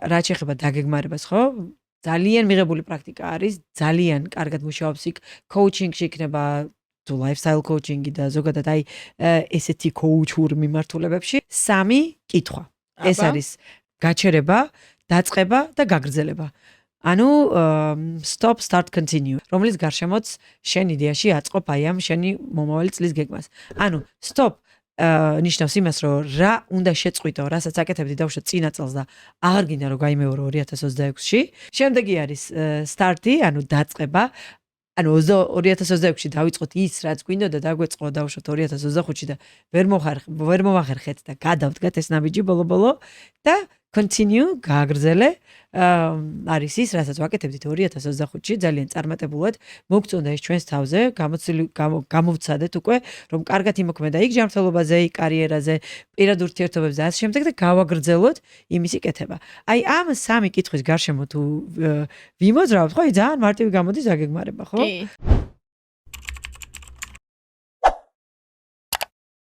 რაც შეეხება დაგეგმარებას, ხო? ძალიან მიღებული პრაქტიკა არის, ძალიან კარგად მუშაობს იქ, coaching-ში იქნება თუ lifestyle coaching-ი და ზოგადად აი ესეთი coach-ურ მიმართულებებში 3 კითხვა. ეს არის გაჩერება, დაწყება და გაგრძელება. ანუ stop, start, continue. რომელიც გარშემოც შენ იდეაში აწყობ აი ამ შენი მომავალი წლის გეგმას. ანუ stop ნიშნავს იმას, რომ რა უნდა შეწყვიტო, რასაც აკეთებდი დავუშვათ წინა წელს და აღარ გინდა რომ გაიმეორო 2026-ში. შემდეგი არის start-ი, ანუ დაწყება. ანუ 2026-ში დავიწყოთ ის, რაც გვინდოდა დაგვეწყო დავუშვათ 2025-ში და ვერ მოვახერხეთ და გადავდგათ ეს ნაბიჯი ბოლო-ბოლო და continue გააგრძელე არის ის, რასაც ვაკეთებდით 2025-ში ძალიან წარმატებულად მოგწონდა ეს ჩვენს თავზე, გამოვცადეთ უკვე, რომ კარგად იმოქმედა იქ ჯანმრთელობაზე, იქ კარიერაზე, პირად ურთიერთობებზე და ასე შემდეგ და გავაგრძელოთ იმისი კეთება. აი ამ 3 კითხვის გარშემო თუ ვიმოძრავთ, ხო, ძალიან მარტივი გამოდის დაგეგმარება, ხო? კი.